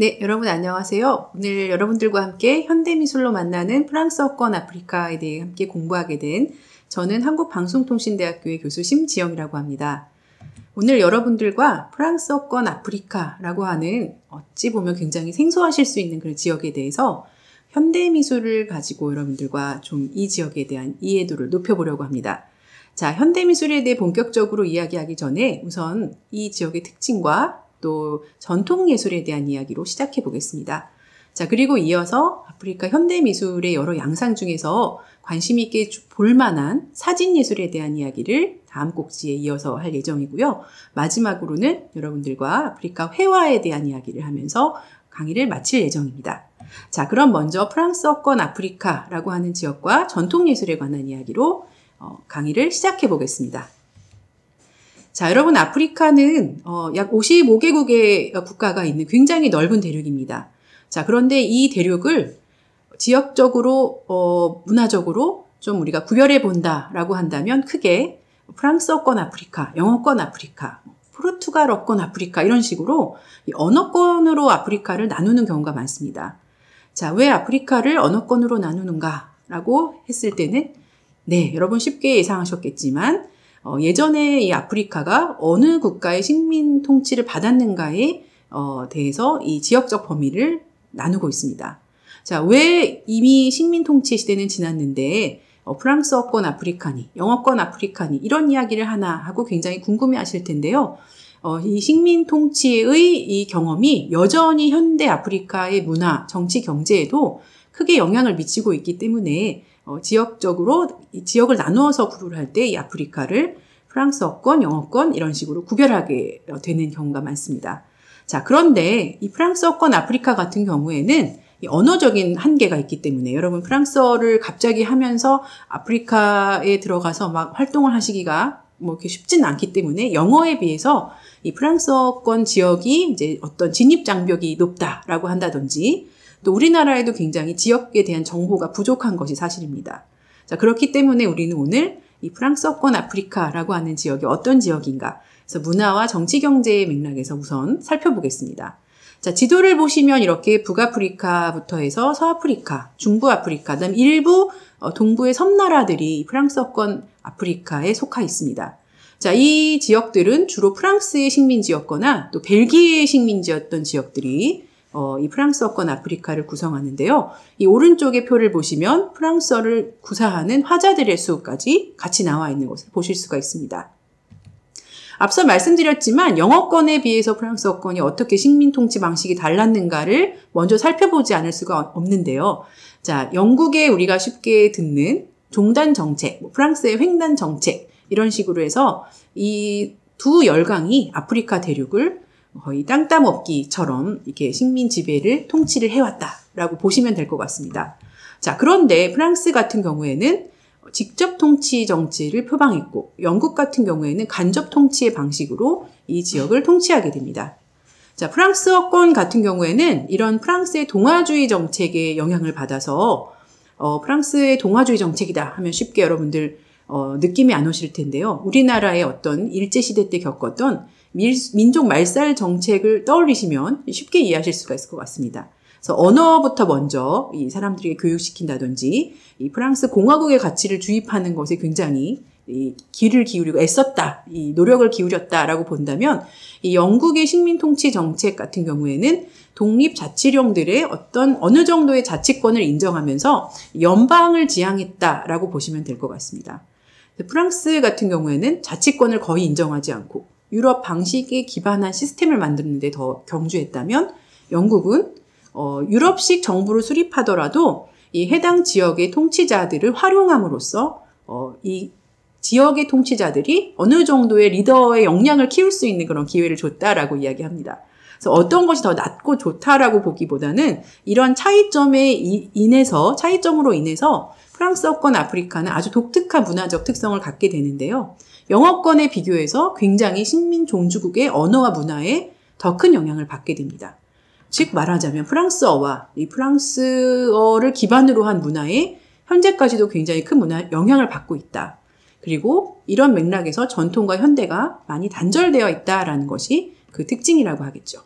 네, 여러분 안녕하세요. 오늘 여러분들과 함께 현대미술로 만나는 프랑스어권 아프리카에 대해 함께 공부하게 된 저는 한국방송통신대학교의 교수 심지영이라고 합니다. 오늘 여러분들과 프랑스어권 아프리카라고 하는 어찌 보면 굉장히 생소하실 수 있는 그런 지역에 대해서 현대미술을 가지고 여러분들과 좀 이 지역에 대한 이해도를 높여보려고 합니다. 자, 현대미술에 대해 본격적으로 이야기하기 전에 우선 이 지역의 특징과 또 전통예술에 대한 이야기로 시작해 보겠습니다. 자, 그리고 이어서 아프리카 현대미술의 여러 양상 중에서 관심 있게 볼 만한 사진예술에 대한 이야기를 다음 꼭지에 이어서 할 예정이고요. 마지막으로는 여러분들과 아프리카 회화에 대한 이야기를 하면서 강의를 마칠 예정입니다. 자, 그럼 먼저 프랑스어권 아프리카라고 하는 지역과 전통예술에 관한 이야기로 강의를 시작해 보겠습니다. 자, 여러분 아프리카는 약 55개국의 국가가 있는 굉장히 넓은 대륙입니다. 자, 그런데 이 대륙을 지역적으로 문화적으로 좀 우리가 구별해 본다라고 한다면 크게 프랑스어권 아프리카, 영어권 아프리카, 포르투갈어권 아프리카 이런 식으로 언어권으로 아프리카를 나누는 경우가 많습니다. 자, 왜 아프리카를 언어권으로 나누는가라고 했을 때는 네, 여러분 쉽게 예상하셨겠지만 예전에 이 아프리카가 어느 국가의 식민 통치를 받았는가에 대해서 이 지역적 범위를 나누고 있습니다. 자, 왜 이미 식민 통치 시대는 지났는데 프랑스어권 아프리카니, 영어권 아프리카니 이런 이야기를 하나 하고 굉장히 궁금해 하실 텐데요. 이 식민 통치의 이 경험이 여전히 현대 아프리카의 문화, 정치, 경제에도 크게 영향을 미치고 있기 때문에 지역적으로 이 지역을 나누어서 구분을 할 때 이 아프리카를 프랑스어권, 영어권 이런 식으로 구별하게 되는 경우가 많습니다. 자, 그런데 이 프랑스어권 아프리카 같은 경우에는 이 언어적인 한계가 있기 때문에 여러분 프랑스어를 갑자기 하면서 아프리카에 들어가서 막 활동을 하시기가 뭐 이렇게 쉽지는 않기 때문에 영어에 비해서 이 프랑스어권 지역이 이제 어떤 진입 장벽이 높다라고 한다든지 또 우리나라에도 굉장히 지역에 대한 정보가 부족한 것이 사실입니다. 자, 그렇기 때문에 우리는 오늘 이 프랑스어권 아프리카라고 하는 지역이 어떤 지역인가, 그래서 문화와 정치 경제의 맥락에서 우선 살펴보겠습니다. 자, 지도를 보시면 이렇게 북아프리카부터 해서 서아프리카, 중부아프리카, 그다음 일부 동부의 섬나라들이 프랑스어권 아프리카에 속하 있습니다. 자, 이 지역들은 주로 프랑스의 식민지였거나 또 벨기에의 식민지였던 지역들이 이 프랑스어권 아프리카를 구성하는데요. 이 오른쪽의 표를 보시면 프랑스어를 구사하는 화자들의 수까지 같이 나와 있는 것을 보실 수가 있습니다. 앞서 말씀드렸지만 영어권에 비해서 프랑스어권이 어떻게 식민 통치 방식이 달랐는가를 먼저 살펴보지 않을 수가 없는데요. 자, 영국에 우리가 쉽게 듣는 종단 정책, 프랑스의 횡단 정책 이런 식으로 해서 이 두 열강이 아프리카 대륙을 거의 땅 따먹기처럼 이렇게 식민 지배를 통치를 해왔다라고 보시면 될 것 같습니다. 자, 그런데 프랑스 같은 경우에는 직접 통치 정치를 표방했고 영국 같은 경우에는 간접 통치의 방식으로 이 지역을 통치하게 됩니다. 자, 프랑스어권 같은 경우에는 이런 프랑스의 동아주의 정책에 영향을 받아서 프랑스의 동아주의 정책이다 하면 쉽게 여러분들 느낌이 안 오실 텐데요. 우리나라의 어떤 일제시대 때 겪었던 민족 말살 정책을 떠올리시면 쉽게 이해하실 수가 있을 것 같습니다. 그래서 언어부터 먼저 이 사람들에게 교육시킨다든지 이 프랑스 공화국의 가치를 주입하는 것에 굉장히 이 기를 기울이고 애썼다, 이 노력을 기울였다라고 본다면 이 영국의 식민 통치 정책 같은 경우에는 독립 자치령들의 어느 정도의 자치권을 인정하면서 연방을 지향했다라고 보시면 될 것 같습니다. 프랑스 같은 경우에는 자치권을 거의 인정하지 않고 유럽 방식에 기반한 시스템을 만드는 데 더 경주했다면 영국은 유럽식 정부를 수립하더라도 이 해당 지역의 통치자들을 활용함으로써 이 지역의 통치자들이 어느 정도의 리더의 역량을 키울 수 있는 그런 기회를 줬다라고 이야기합니다. 그래서 어떤 것이 더 낫고 좋다라고 보기보다는 이런 차이점으로 인해서 프랑스어권 아프리카는 아주 독특한 문화적 특성을 갖게 되는데요. 영어권에 비교해서 굉장히 식민 종주국의 언어와 문화에 더 큰 영향을 받게 됩니다. 즉 말하자면 프랑스어와 이 프랑스어를 기반으로 한 문화에 현재까지도 굉장히 큰 영향을 받고 있다. 그리고 이런 맥락에서 전통과 현대가 많이 단절되어 있다라는 것이 그 특징이라고 하겠죠.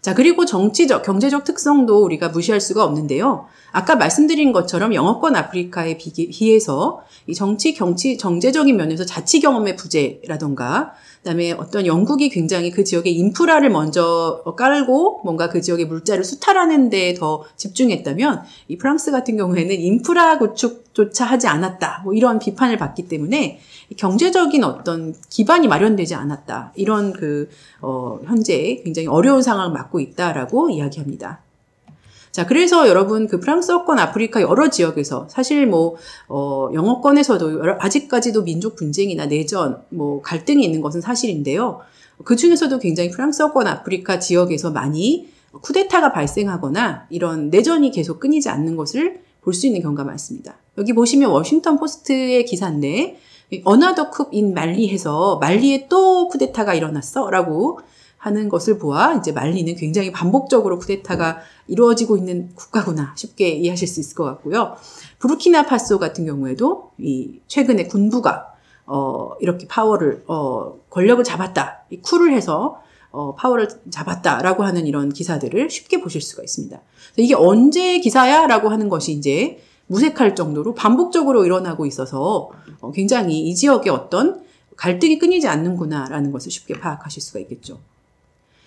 자, 그리고 정치적, 경제적 특성도 우리가 무시할 수가 없는데요. 아까 말씀드린 것처럼 영어권 아프리카에 비해서 이 정제적인 면에서 자치 경험의 부재라던가, 그다음에 어떤 영국이 굉장히 그 지역의 인프라를 먼저 깔고 뭔가 그 지역의 물자를 수탈하는 데 더 집중했다면, 이 프랑스 같은 경우에는 인프라 구축조차 하지 않았다, 뭐 이런 비판을 받기 때문에 경제적인 어떤 기반이 마련되지 않았다, 이런 현재 굉장히 어려운 상황을 맞고 있다라고 이야기합니다. 자, 그래서 여러분 프랑스어권 아프리카 여러 지역에서 사실 영어권에서도 아직까지도 민족 분쟁이나 내전, 갈등이 있는 것은 사실인데요. 그 중에서도 굉장히 프랑스어권 아프리카 지역에서 많이 쿠데타가 발생하거나 이런 내전이 계속 끊이지 않는 것을 볼 수 있는 경우가 많습니다. 여기 보시면 워싱턴 포스트의 기사인데, Another coup in 말리 해서 말리에 또 쿠데타가 일어났어 라고 하는 것을 보아 이제 말리는 굉장히 반복적으로 쿠데타가 이루어지고 있는 국가구나 쉽게 이해하실 수 있을 것 같고요. 부르키나파소 같은 경우에도 최근에 군부가 이렇게 권력을 잡았다, 쿠를 해서 파워를 잡았다라고 하는 이런 기사들을 쉽게 보실 수가 있습니다. 이게 언제 기사야라고 하는 것이 이제 무색할 정도로 반복적으로 일어나고 있어서 굉장히 이 지역의 어떤 갈등이 끊이지 않는구나라는 것을 쉽게 파악하실 수가 있겠죠.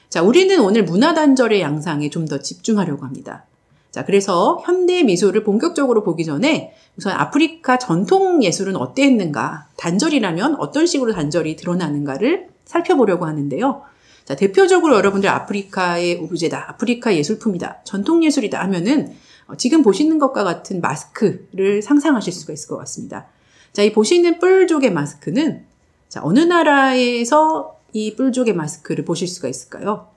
자, 우리는 오늘 문화단절의 양상에 좀 더 집중하려고 합니다. 자, 그래서 현대 미술을 본격적으로 보기 전에 우선 아프리카 전통 예술은 어땠는가, 단절이라면 어떤 식으로 단절이 드러나는가를 살펴보려고 하는데요. 자, 대표적으로 여러분들 아프리카의 오브제다, 아프리카 예술품이다, 전통 예술이다 하면은 지금 보시는 것과 같은 마스크를 상상하실 수가 있을 것 같습니다. 자, 이 보시는 뿔족의 마스크는 자, 어느 나라에서 이 뿔족의 마스크를 보실 수가 있을까요?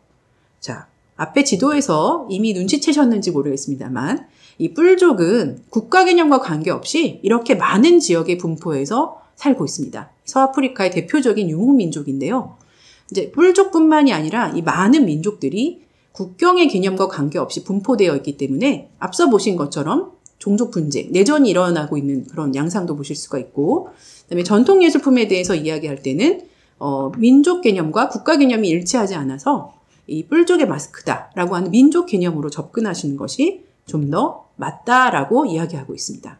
자, 앞에 지도에서 이미 눈치채셨는지 모르겠습니다만 이 뿔족은 국가 개념과 관계없이 이렇게 많은 지역의 분포에서 살고 있습니다. 서아프리카의 대표적인 유목민족인데요. 이제 뿔족뿐만이 아니라 이 많은 민족들이 국경의 개념과 관계없이 분포되어 있기 때문에 앞서 보신 것처럼 종족 분쟁, 내전이 일어나고 있는 그런 양상도 보실 수가 있고, 그다음에 전통 예술품에 대해서 이야기할 때는 민족 개념과 국가 개념이 일치하지 않아서 이 뿔족의 마스크다라고 하는 민족 개념으로 접근하시는 것이 좀 더 맞다라고 이야기하고 있습니다.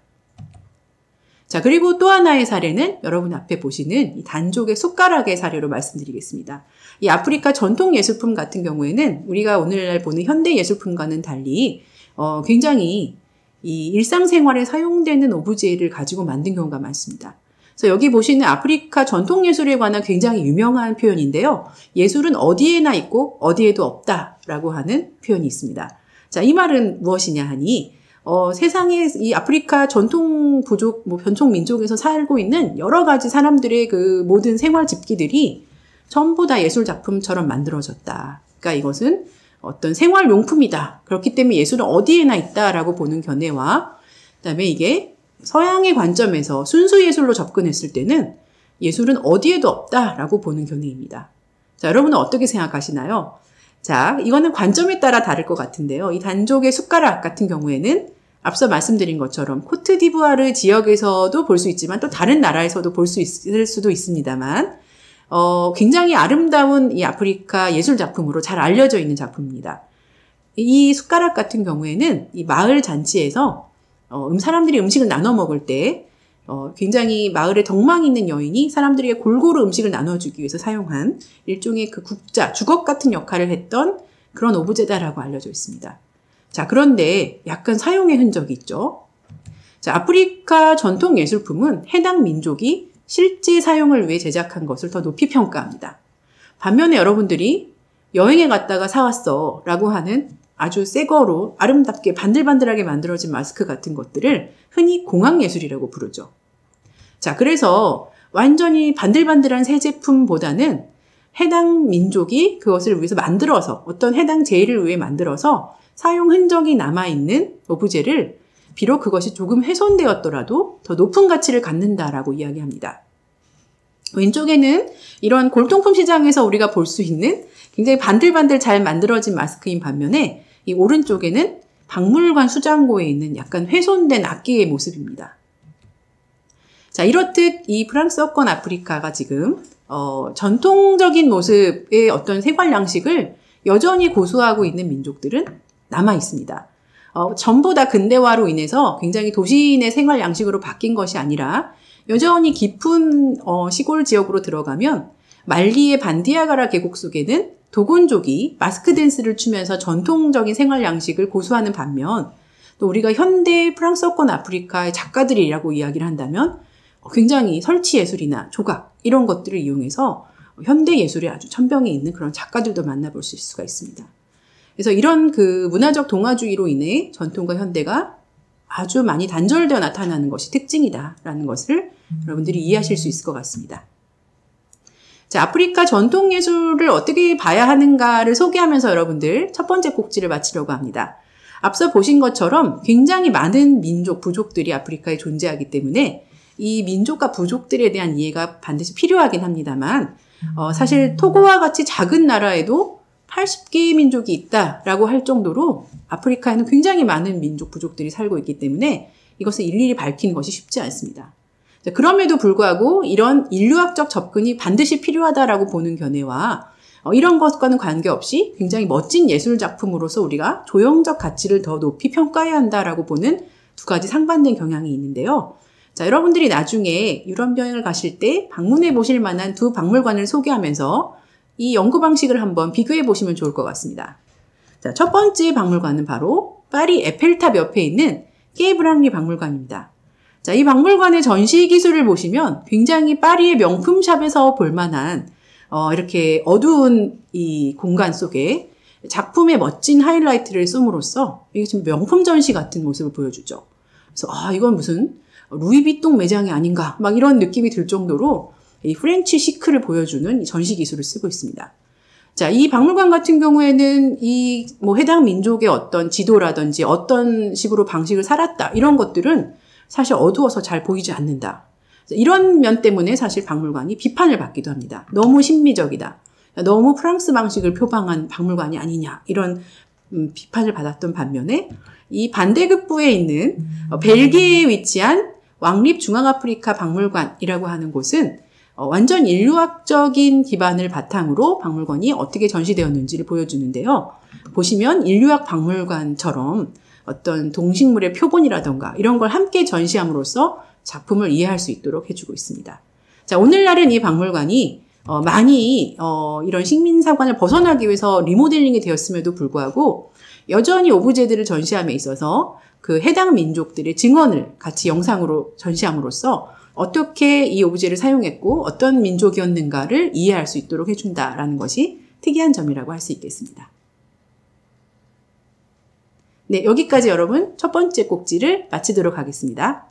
자, 그리고 또 하나의 사례는 여러분 앞에 보시는 이 단족의 숟가락의 사례로 말씀드리겠습니다. 이 아프리카 전통 예술품 같은 경우에는 우리가 오늘날 보는 현대 예술품과는 달리 굉장히 이 일상생활에 사용되는 오브제를 가지고 만든 경우가 많습니다. 그래서 여기 보시는 아프리카 전통 예술에 관한 굉장히 유명한 표현인데요. 예술은 어디에나 있고 어디에도 없다라고 하는 표현이 있습니다. 자, 이 말은 무엇이냐 하니 세상에 이 아프리카 전통 부족, 변종 민족에서 살고 있는 여러 가지 사람들의 그 모든 생활 집기들이 전부 다 예술 작품처럼 만들어졌다. 그러니까 이것은 어떤 생활용품이다. 그렇기 때문에 예술은 어디에나 있다라고 보는 견해와, 그다음에 이게 서양의 관점에서 순수 예술로 접근했을 때는 예술은 어디에도 없다라고 보는 견해입니다. 자, 여러분은 어떻게 생각하시나요? 자, 이거는 관점에 따라 다를 것 같은데요. 이 단족의 숟가락 같은 경우에는 앞서 말씀드린 것처럼 코트디부아르 지역에서도 볼 수 있지만 또 다른 나라에서도 볼 수 있을 수도 있습니다만 굉장히 아름다운 이 아프리카 예술 작품으로 잘 알려져 있는 작품입니다. 이 숟가락 같은 경우에는 이 마을 잔치에서 사람들이 음식을 나눠 먹을 때 굉장히 마을에 덕망 있는 여인이 사람들에게 골고루 음식을 나눠주기 위해서 사용한 일종의 그 국자, 주걱 같은 역할을 했던 그런 오브제다라고 알려져 있습니다. 자, 그런데 약간 사용의 흔적이 있죠. 자, 아프리카 전통 예술품은 해당 민족이 실제 사용을 위해 제작한 것을 더 높이 평가합니다. 반면에 여러분들이 여행에 갔다가 사왔어 라고 하는 아주 새 거로 아름답게 반들반들하게 만들어진 마스크 같은 것들을 흔히 공학예술이라고 부르죠. 자, 그래서 완전히 반들반들한 새 제품보다는 해당 민족이 그것을 위해서 만들어서 어떤 해당 제의를 위해 만들어서 사용 흔적이 남아있는 오브제를 비록 그것이 조금 훼손되었더라도 더 높은 가치를 갖는다라고 이야기합니다. 왼쪽에는 이런 골동품 시장에서 우리가 볼 수 있는 굉장히 반들반들 잘 만들어진 마스크인 반면에 이 오른쪽에는 박물관 수장고에 있는 약간 훼손된 악기의 모습입니다. 자, 이렇듯 이 프랑스어권 아프리카가 지금 전통적인 모습의 어떤 생활 양식을 여전히 고수하고 있는 민족들은 남아 있습니다. 전부 다 근대화로 인해서 굉장히 도시인의 생활 양식으로 바뀐 것이 아니라 여전히 깊은 시골 지역으로 들어가면 말리의 반디아가라 계곡 속에는 도곤족이 마스크 댄스를 추면서 전통적인 생활 양식을 고수하는 반면 또 우리가 현대 프랑스어권 아프리카의 작가들이라고 이야기를 한다면 굉장히 설치 예술이나 조각 이런 것들을 이용해서 현대 예술에 아주 천병에 있는 그런 작가들도 만나볼 수가 있습니다. 그래서 이런 그 문화적 동화주의로 인해 전통과 현대가 아주 많이 단절되어 나타나는 것이 특징이다라는 것을 여러분들이 이해하실 수 있을 것 같습니다. 자, 아프리카 전통 예술을 어떻게 봐야 하는가를 소개하면서 여러분들 첫 번째 꼭지를 마치려고 합니다. 앞서 보신 것처럼 굉장히 많은 민족, 부족들이 아프리카에 존재하기 때문에 이 민족과 부족들에 대한 이해가 반드시 필요하긴 합니다만 사실 토고와 같이 작은 나라에도 80개의 민족이 있다라고 할 정도로 아프리카에는 굉장히 많은 민족, 부족들이 살고 있기 때문에 이것을 일일이 밝히는 것이 쉽지 않습니다. 그럼에도 불구하고 이런 인류학적 접근이 반드시 필요하다라고 보는 견해와 이런 것과는 관계없이 굉장히 멋진 예술 작품으로서 우리가 조형적 가치를 더 높이 평가해야 한다라고 보는 두 가지 상반된 경향이 있는데요. 자, 여러분들이 나중에 유럽 여행을 가실 때 방문해 보실 만한 두 박물관을 소개하면서 이 연구 방식을 한번 비교해 보시면 좋을 것 같습니다. 자, 첫 번째 박물관은 바로 파리 에펠탑 옆에 있는 깨브랑리 박물관입니다. 자, 이 박물관의 전시 기술을 보시면 굉장히 파리의 명품샵에서 볼만한 이렇게 어두운 이 공간 속에 작품의 멋진 하이라이트를 씀으로써 이게 지금 명품 전시 같은 모습을 보여주죠. 그래서 이건 무슨 루이비통 매장이 아닌가 막 이런 느낌이 들 정도로 이 프렌치 시크를 보여주는 이 전시 기술을 쓰고 있습니다. 자, 이 박물관 같은 경우에는 이 해당 민족의 어떤 지도라든지 어떤 식으로 방식을 살았다 이런 것들은 사실 어두워서 잘 보이지 않는다. 이런 면 때문에 사실 박물관이 비판을 받기도 합니다. 너무 신미적이다. 너무 프랑스 방식을 표방한 박물관이 아니냐 이런 비판을 받았던 반면에 이 반대급부에 있는 벨기에에 위치한 왕립 중앙아프리카 박물관이라고 하는 곳은 완전 인류학적인 기반을 바탕으로 박물관이 어떻게 전시되었는지를 보여주는데요. 보시면 인류학 박물관처럼 어떤 동식물의 표본이라던가 이런 걸 함께 전시함으로써 작품을 이해할 수 있도록 해주고 있습니다. 자, 오늘날은 이 박물관이 많이 이런 식민사관을 벗어나기 위해서 리모델링이 되었음에도 불구하고 여전히 오브제들을 전시함에 있어서 그 해당 민족들의 증언을 같이 영상으로 전시함으로써 어떻게 이 오브제를 사용했고 어떤 민족이었는가를 이해할 수 있도록 해준다라는 것이 특이한 점이라고 할 수 있겠습니다. 네, 여기까지 여러분 첫 번째 꼭지를 마치도록 하겠습니다.